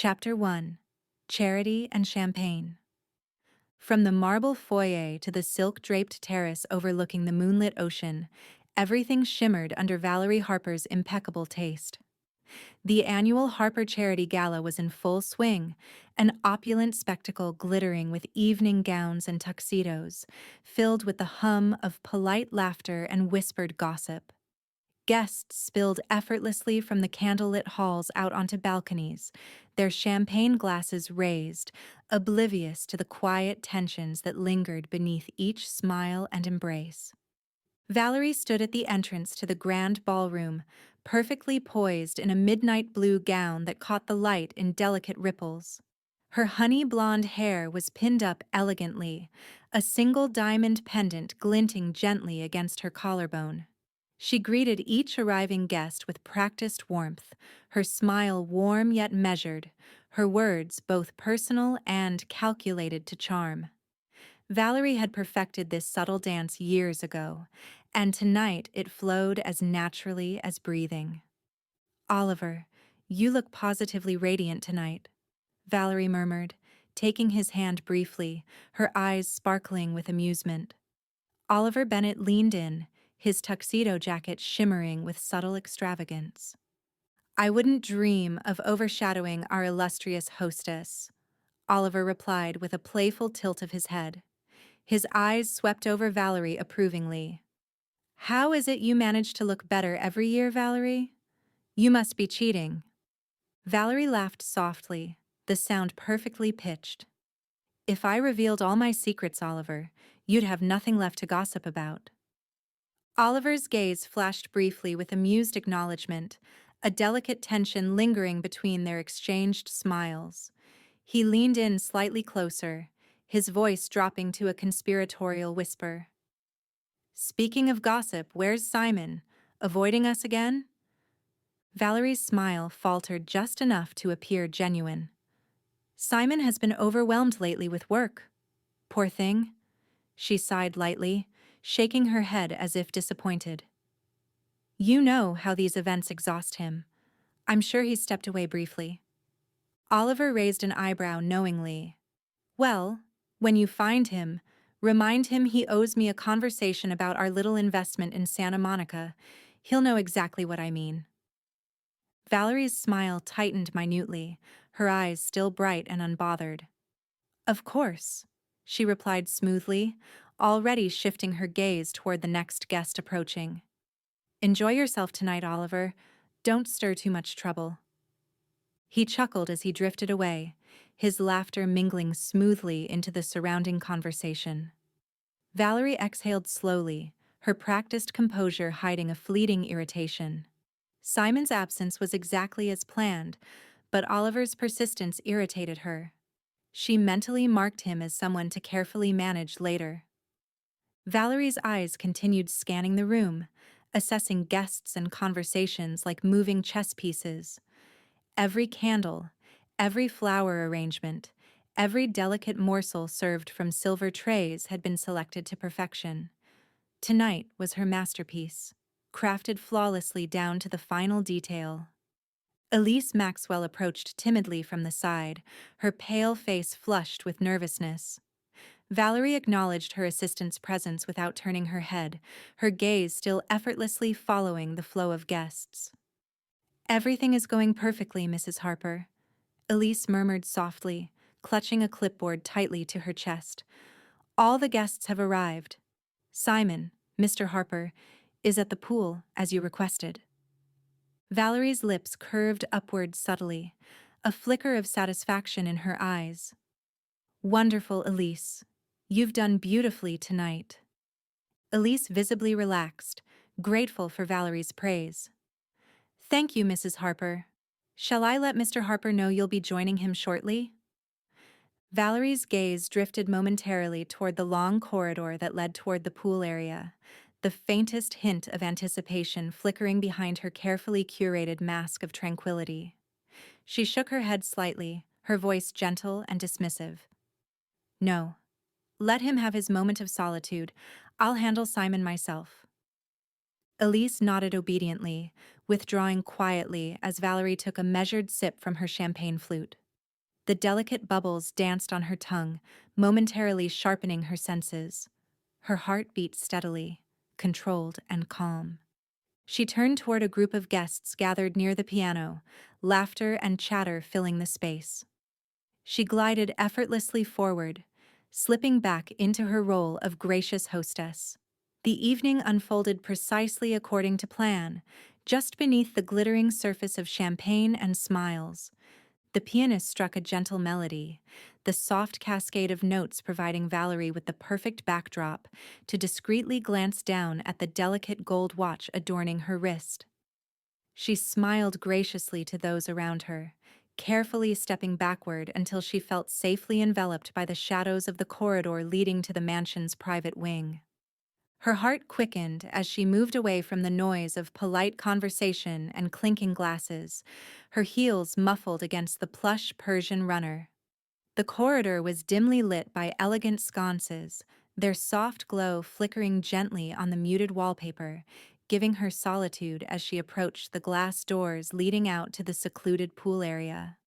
Chapter 1: Charity and Champagne. From the marble foyer to the silk-draped terrace overlooking the moonlit ocean, everything shimmered under Valerie Harper's impeccable taste. The annual Harper Charity Gala was in full swing, an opulent spectacle glittering with evening gowns and tuxedos, filled with the hum of polite laughter and whispered gossip. Guests spilled effortlessly from the candlelit halls out onto balconies, their champagne glasses raised, oblivious to the quiet tensions that lingered beneath each smile and embrace. Valerie stood at the entrance to the grand ballroom, perfectly poised in a midnight blue gown that caught the light in delicate ripples. Her honey blonde hair was pinned up elegantly, a single diamond pendant glinting gently against her collarbone. She greeted each arriving guest with practiced warmth, her smile warm yet measured, her words both personal and calculated to charm. Valerie had perfected this subtle dance years ago, and tonight it flowed as naturally as breathing. "Oliver, you look positively radiant tonight," Valerie murmured, taking his hand briefly, her eyes sparkling with amusement. Oliver Bennett leaned in, his tuxedo jacket shimmering with subtle extravagance. "I wouldn't dream of overshadowing our illustrious hostess," Oliver replied with a playful tilt of his head. His eyes swept over Valerie approvingly. "How is it you manage to look better every year, Valerie? You must be cheating." Valerie laughed softly, the sound perfectly pitched. "If I revealed all my secrets, Oliver, you'd have nothing left to gossip about." Oliver's gaze flashed briefly with amused acknowledgement, a delicate tension lingering between their exchanged smiles. He leaned in slightly closer, his voice dropping to a conspiratorial whisper. "Speaking of gossip, where's Simon? Avoiding us again?" Valerie's smile faltered just enough to appear genuine. "Simon has been overwhelmed lately with work. Poor thing." She sighed lightly, shaking her head as if disappointed. "You know how these events exhaust him. I'm sure he stepped away briefly." Oliver raised an eyebrow knowingly. "Well, when you find him, remind him he owes me a conversation about our little investment in Santa Monica. He'll know exactly what I mean." Valerie's smile tightened minutely, her eyes still bright and unbothered. "Of course," she replied smoothly, already shifting her gaze toward the next guest approaching. "Enjoy yourself tonight, Oliver. Don't stir too much trouble." He chuckled as he drifted away, his laughter mingling smoothly into the surrounding conversation. Valerie exhaled slowly, her practiced composure hiding a fleeting irritation. Simon's absence was exactly as planned, but Oliver's persistence irritated her. She mentally marked him as someone to carefully manage later. Valerie's eyes continued scanning the room, assessing guests and conversations like moving chess pieces. Every candle, every flower arrangement, every delicate morsel served from silver trays had been selected to perfection. Tonight was her masterpiece, crafted flawlessly down to the final detail. Elise Maxwell approached timidly from the side, her pale face flushed with nervousness. Valerie acknowledged her assistant's presence without turning her head, her gaze still effortlessly following the flow of guests. "Everything is going perfectly, Mrs. Harper," Elise murmured softly, clutching a clipboard tightly to her chest. "All the guests have arrived. Simon, Mr. Harper, is at the pool, as you requested." Valerie's lips curved upward subtly, a flicker of satisfaction in her eyes. "Wonderful, Elise. You've done beautifully tonight." Elise visibly relaxed, grateful for Valerie's praise. "Thank you, Mrs. Harper. Shall I let Mr. Harper know you'll be joining him shortly?" Valerie's gaze drifted momentarily toward the long corridor that led toward the pool area, the faintest hint of anticipation flickering behind her carefully curated mask of tranquility. She shook her head slightly, her voice gentle and dismissive. "No. Let him have his moment of solitude. I'll handle Simon myself." Elise nodded obediently, withdrawing quietly as Valerie took a measured sip from her champagne flute. The delicate bubbles danced on her tongue, momentarily sharpening her senses. Her heart beat steadily, controlled and calm. She turned toward a group of guests gathered near the piano, laughter and chatter filling the space. She glided effortlessly forward, slipping back into her role of gracious hostess. The evening unfolded precisely according to plan, just beneath the glittering surface of champagne and smiles. The pianist struck a gentle melody, the soft cascade of notes providing Valerie with the perfect backdrop to discreetly glance down at the delicate gold watch adorning her wrist. She smiled graciously to those around her, carefully stepping backward until she felt safely enveloped by the shadows of the corridor leading to the mansion's private wing. Her heart quickened as she moved away from the noise of polite conversation and clinking glasses, her heels muffled against the plush Persian runner. The corridor was dimly lit by elegant sconces, their soft glow flickering gently on the muted wallpaper, giving her solitude as she approached the glass doors leading out to the secluded pool area.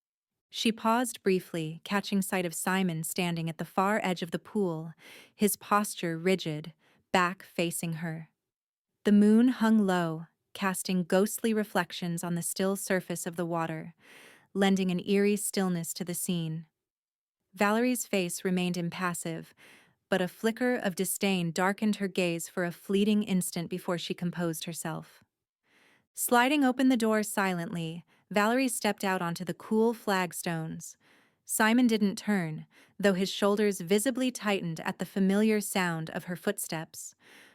She paused briefly, catching sight of Simon standing at the far edge of the pool, his posture rigid, back facing her. The moon hung low, casting ghostly reflections on the still surface of the water, lending an eerie stillness to the scene. Valerie's face remained impassive, but a flicker of disdain darkened her gaze for a fleeting instant before she composed herself. Sliding open the door silently, Valerie stepped out onto the cool flagstones. Simon didn't turn, though his shoulders visibly tightened at the familiar sound of her footsteps.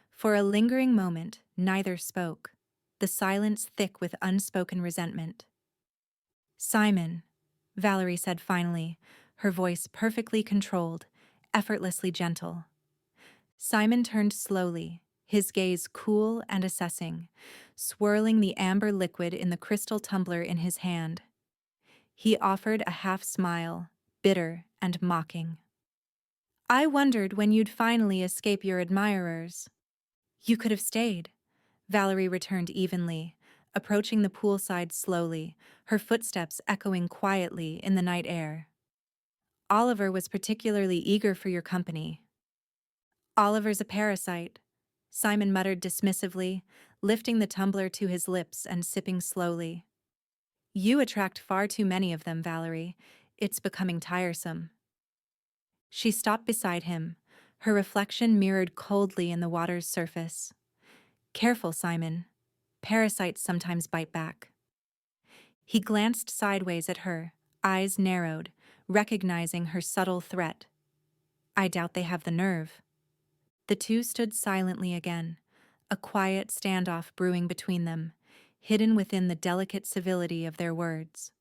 For a lingering moment, neither spoke, the silence thick with unspoken resentment. "Simon," Valerie said finally, her voice perfectly controlled, effortlessly gentle. Simon turned slowly, his gaze cool and assessing, swirling the amber liquid in the crystal tumbler in his hand. He offered a half smile, bitter and mocking. "I wondered when you'd finally escape your admirers." "You could have stayed," Valerie returned evenly, approaching the poolside slowly, her footsteps echoing quietly in the night air. "Oliver was particularly eager for your company." "Oliver's a parasite," Simon muttered dismissively, lifting the tumbler to his lips and sipping slowly. "You attract far too many of them, Valerie. It's becoming tiresome." She stopped beside him, her reflection mirrored coldly in the water's surface. "Careful, Simon. Parasites sometimes bite back." He glanced sideways at her, eyes narrowed, recognizing her subtle threat. "I doubt they have the nerve." The two stood silently again, a quiet standoff brewing between them, hidden within the delicate civility of their words.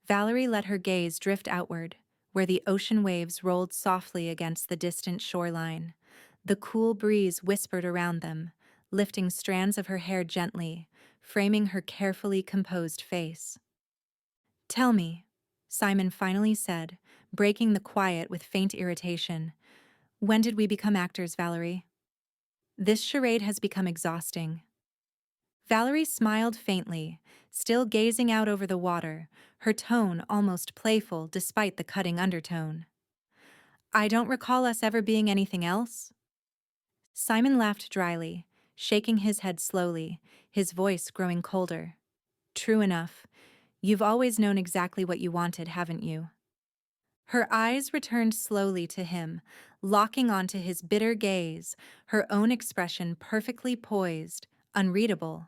Valerie let her gaze drift outward, where the ocean waves rolled softly against the distant shoreline. The cool breeze whispered around them, lifting strands of her hair gently, framing her carefully composed face. "Tell me," Simon finally said, breaking the quiet with faint irritation, "when did we become actors, Valerie? This charade has become exhausting." Valerie smiled faintly, still gazing out over the water, her tone almost playful despite the cutting undertone. "I don't recall us ever being anything else." Simon laughed dryly, shaking his head slowly, his voice growing colder. "True enough. You've always known exactly what you wanted, haven't you?" Her eyes returned slowly to him, locking onto his bitter gaze, her own expression perfectly poised, unreadable.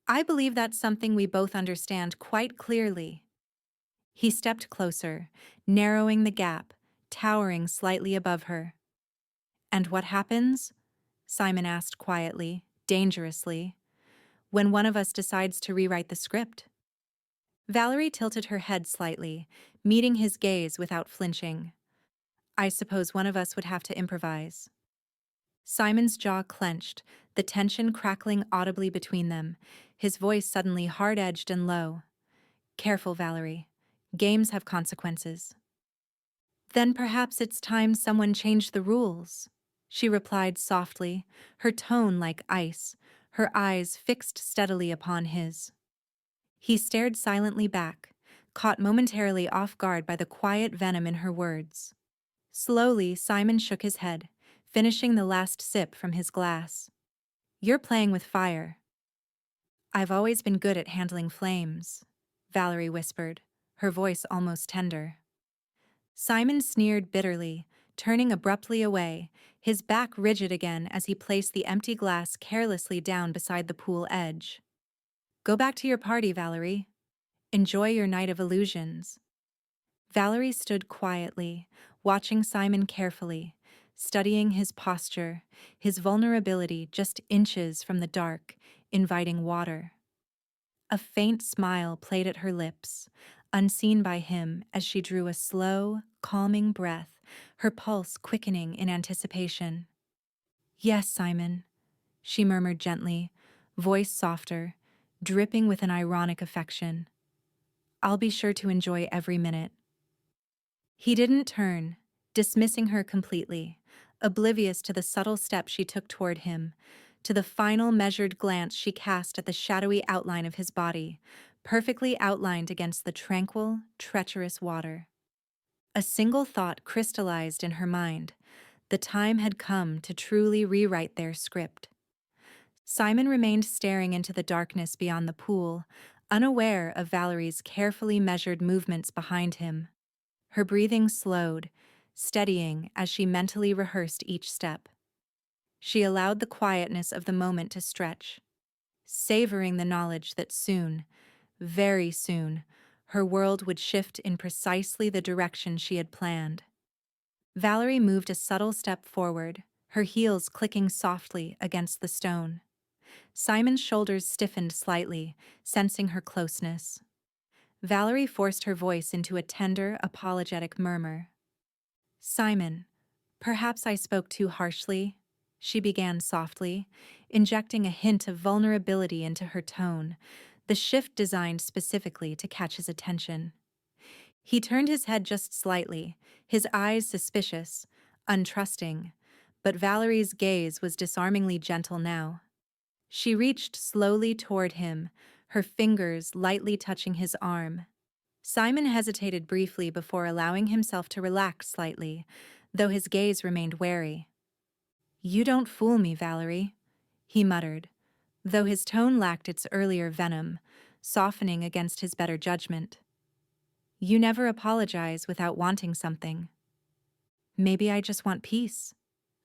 "I believe that's something we both understand quite clearly." He stepped closer, narrowing the gap, towering slightly above her. "And what happens?" Simon asked quietly, dangerously. "When one of us decides to rewrite the script?" Valerie tilted her head slightly, meeting his gaze without flinching. "I suppose one of us would have to improvise." Simon's jaw clenched, the tension crackling audibly between them, his voice suddenly hard-edged and low. "Careful, Valerie. Games have consequences." "Then perhaps it's time someone changed the rules," she replied softly, her tone like ice, her eyes fixed steadily upon his. He stared silently back, caught momentarily off guard by the quiet venom in her words. Slowly, Simon shook his head, finishing the last sip from his glass. "You're playing with fire." "I've always been good at handling flames," Valerie whispered, her voice almost tender. Simon sneered bitterly, turning abruptly away, his back rigid again as he placed the empty glass carelessly down beside the pool edge. "Go back to your party, Valerie. Enjoy your night of illusions." Valerie stood quietly, watching Simon carefully, studying his posture, his vulnerability just inches from the dark, inviting water. A faint smile played at her lips, unseen by him as she drew a slow, calming breath, her pulse quickening in anticipation. "Yes, Simon," she murmured gently, voice softer, dripping with an ironic affection. "I'll be sure to enjoy every minute." He didn't turn, dismissing her completely, oblivious to the subtle step she took toward him, to the final measured glance she cast at the shadowy outline of his body, perfectly outlined against the tranquil, treacherous water. A single thought crystallized in her mind. The time had come to truly rewrite their script. Simon remained staring into the darkness beyond the pool, unaware of Valerie's carefully measured movements behind him. Her breathing slowed, steadying as she mentally rehearsed each step. She allowed the quietness of the moment to stretch, savoring the knowledge that soon, very soon, her world would shift in precisely the direction she had planned. Valerie moved a subtle step forward, her heels clicking softly against the stone. Simon's shoulders stiffened slightly, sensing her closeness. Valerie forced her voice into a tender, apologetic murmur. "Simon, perhaps I spoke too harshly," she began softly, injecting a hint of vulnerability into her tone, the shift designed specifically to catch his attention. He turned his head just slightly, his eyes suspicious, untrusting, but Valerie's gaze was disarmingly gentle now. She reached slowly toward him, her fingers lightly touching his arm. Simon hesitated briefly before allowing himself to relax slightly, though his gaze remained wary. "You don't fool me, Valerie," he muttered, though his tone lacked its earlier venom, softening against his better judgment. "You never apologize without wanting something." "Maybe I just want peace,"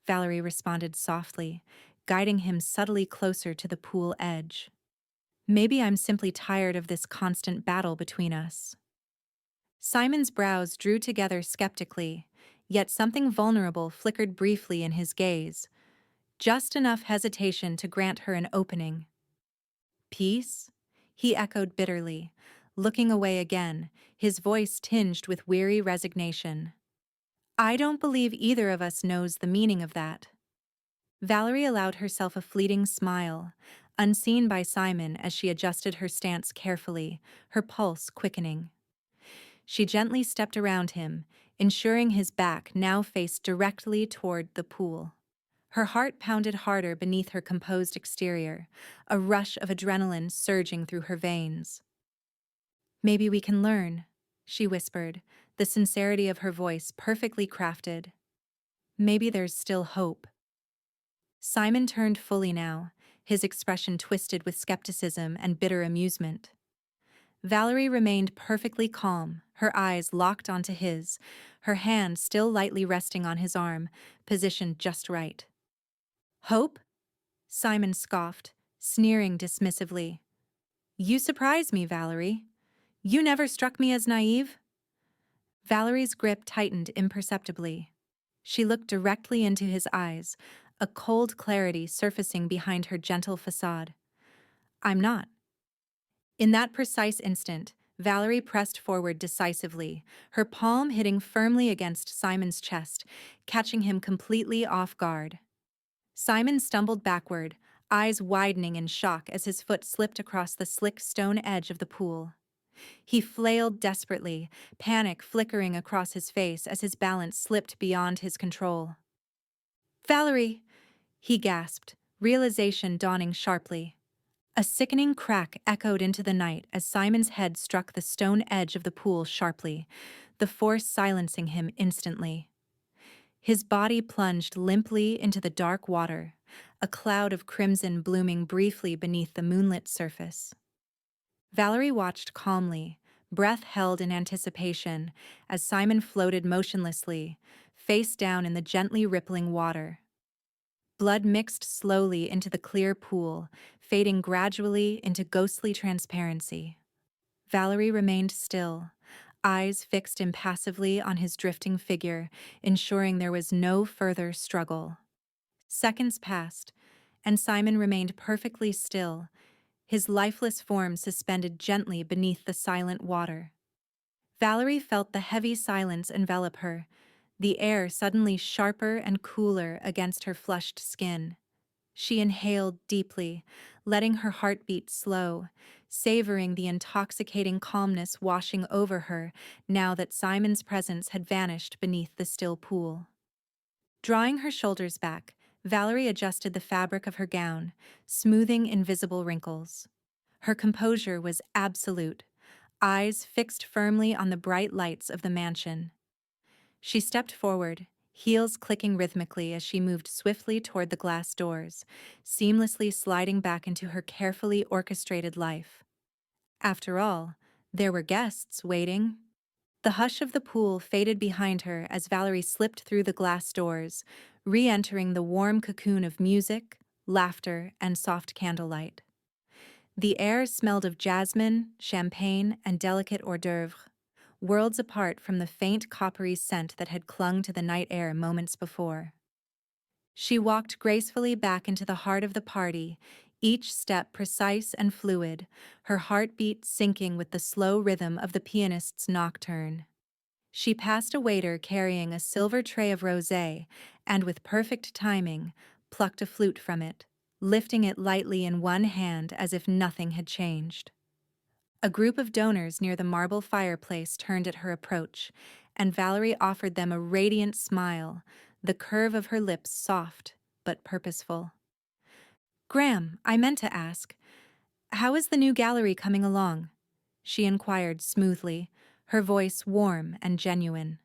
Valerie responded softly, guiding him subtly closer to the pool edge. "Maybe I'm simply tired of this constant battle between us." Simon's brows drew together skeptically, yet something vulnerable flickered briefly in his gaze, just enough hesitation to grant her an opening. "Peace?" he echoed bitterly, looking away again, his voice tinged with weary resignation. "I don't believe either of us knows the meaning of that." Valerie allowed herself a fleeting smile, unseen by Simon as she adjusted her stance carefully, her pulse quickening. She gently stepped around him, ensuring his back now faced directly toward the pool. Her heart pounded harder beneath her composed exterior, a rush of adrenaline surging through her veins. "Maybe we can learn," she whispered, the sincerity of her voice perfectly crafted. "Maybe there's still hope." Simon turned fully now, his expression twisted with skepticism and bitter amusement. Valerie remained perfectly calm, her eyes locked onto his, her hand still lightly resting on his arm, positioned just right. "Hope?" Simon scoffed, sneering dismissively. "You surprise me, Valerie. You never struck me as naive." Valerie's grip tightened imperceptibly. She looked directly into his eyes, a cold clarity surfacing behind her gentle facade. "I'm not." In that precise instant, Valerie pressed forward decisively, her palm hitting firmly against Simon's chest, catching him completely off guard. Simon stumbled backward, eyes widening in shock as his foot slipped across the slick stone edge of the pool. He flailed desperately, panic flickering across his face as his balance slipped beyond his control. "Valerie!" he gasped, realization dawning sharply. A sickening crack echoed into the night as Simon's head struck the stone edge of the pool sharply, the force silencing him instantly. His body plunged limply into the dark water, a cloud of crimson blooming briefly beneath the moonlit surface. Valerie watched calmly, breath held in anticipation, as Simon floated motionlessly, face down in the gently rippling water. Blood mixed slowly into the clear pool, fading gradually into ghostly transparency. Valerie remained still, eyes fixed impassively on his drifting figure, ensuring there was no further struggle. Seconds passed, and Simon remained perfectly still, his lifeless form suspended gently beneath the silent water. Valerie felt the heavy silence envelop her, the air suddenly sharper and cooler against her flushed skin. She inhaled deeply, letting her heart beat slow, savoring the intoxicating calmness washing over her now that Simon's presence had vanished beneath the still pool. Drawing her shoulders back, Valerie adjusted the fabric of her gown, smoothing invisible wrinkles. Her composure was absolute, eyes fixed firmly on the bright lights of the mansion. She stepped forward, heels clicking rhythmically as she moved swiftly toward the glass doors, seamlessly sliding back into her carefully orchestrated life. After all, there were guests waiting. The hush of the pool faded behind her as Valerie slipped through the glass doors, re-entering the warm cocoon of music, laughter, and soft candlelight. The air smelled of jasmine, champagne, and delicate hors d'oeuvres, worlds apart from the faint coppery scent that had clung to the night air moments before. She walked gracefully back into the heart of the party, each step precise and fluid, her heartbeat syncing with the slow rhythm of the pianist's nocturne. She passed a waiter carrying a silver tray of rosé and, with perfect timing, plucked a flute from it, lifting it lightly in one hand as if nothing had changed. A group of donors near the marble fireplace turned at her approach, and Valerie offered them a radiant smile, the curve of her lips soft but purposeful. "Graham, I meant to ask, how is the new gallery coming along?" she inquired smoothly, her voice warm and genuine.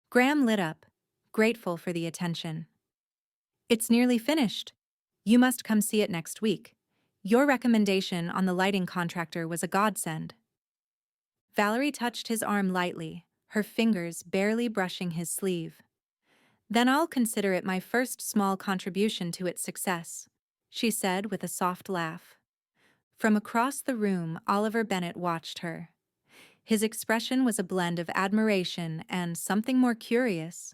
Graham lit up, grateful for the attention. "It's nearly finished. You must come see it next week. Your recommendation on the lighting contractor was a godsend." Valerie touched his arm lightly, her fingers barely brushing his sleeve. "Then I'll consider it my first small contribution to its success," she said with a soft laugh. From across the room, Oliver Bennett watched her. His expression was a blend of admiration and something more curious,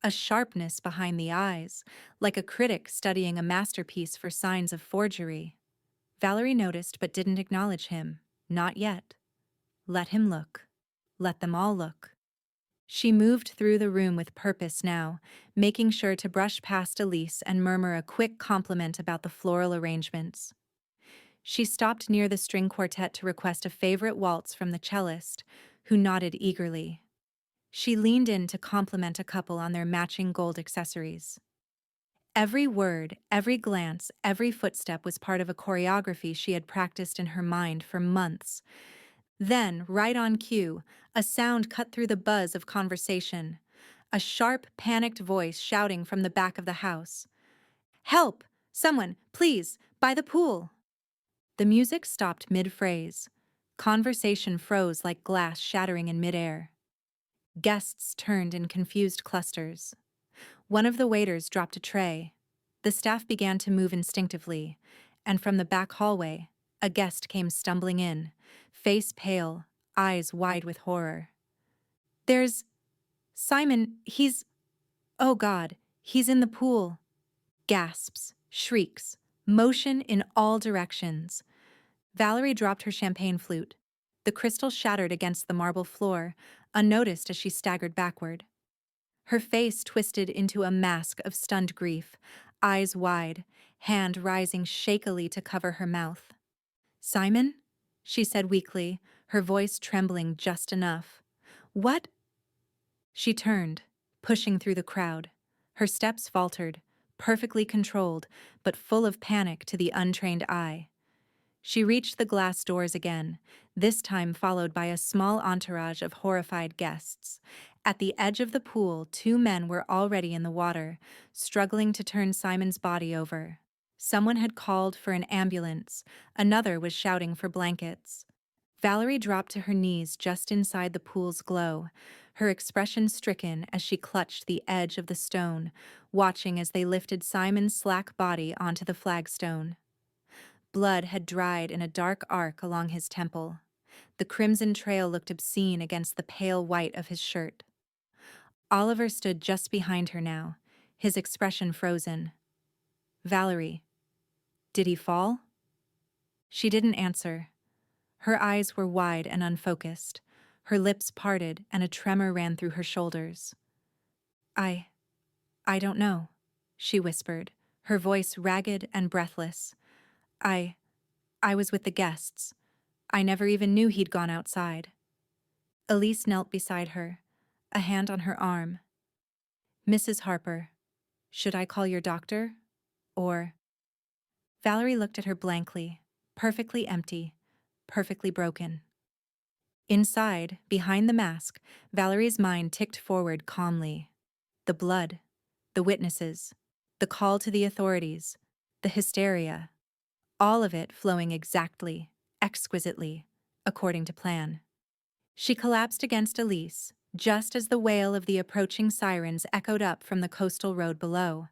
a sharpness behind the eyes, like a critic studying a masterpiece for signs of forgery. Valerie noticed but didn't acknowledge him. Not yet. Let him look. Let them all look. She moved through the room with purpose now, making sure to brush past Elise and murmur a quick compliment about the floral arrangements. She stopped near the string quartet to request a favorite waltz from the cellist, who nodded eagerly. She leaned in to compliment a couple on their matching gold accessories. Every word, every glance, every footstep was part of a choreography she had practiced in her mind for months. Then, right on cue, a sound cut through the buzz of conversation. A sharp, panicked voice shouting from the back of the house. "Help! Someone, please, by the pool!" The music stopped mid-phrase. Conversation froze like glass shattering in midair. Guests turned in confused clusters. One of the waiters dropped a tray. The staff began to move instinctively, and from the back hallway, a guest came stumbling in, face pale, eyes wide with horror. "There's Simon, oh God, he's in the pool." Gasps, shrieks, motion in all directions. Valerie dropped her champagne flute. The crystal shattered against the marble floor, unnoticed as she staggered backward. Her face twisted into a mask of stunned grief, eyes wide, hand rising shakily to cover her mouth. "Simon?" she said weakly, her voice trembling just enough. "What?" She turned, pushing through the crowd. Her steps faltered, perfectly controlled, but full of panic to the untrained eye. She reached the glass doors again, this time followed by a small entourage of horrified guests. At the edge of the pool, two men were already in the water, struggling to turn Simon's body over. Someone had called for an ambulance, another was shouting for blankets. Valerie dropped to her knees just inside the pool's glow, her expression stricken as she clutched the edge of the stone, watching as they lifted Simon's slack body onto the flagstone. Blood had dried in a dark arc along his temple. The crimson trail looked obscene against the pale white of his shirt. Oliver stood just behind her now, his expression frozen. "Valerie, did he fall?" She didn't answer. Her eyes were wide and unfocused, her lips parted and a tremor ran through her shoulders. I don't know," she whispered, her voice ragged and breathless. I was with the guests. I never even knew he'd gone outside." Elise knelt beside her, a hand on her arm. "Mrs. Harper, should I call your doctor? Or—" Valerie looked at her blankly, perfectly empty, perfectly broken. Inside, behind the mask, Valerie's mind ticked forward calmly. The blood, the witnesses, the call to the authorities, the hysteria, all of it flowing exactly, exquisitely, according to plan. She collapsed against Elise, just as the wail of the approaching sirens echoed up from the coastal road below.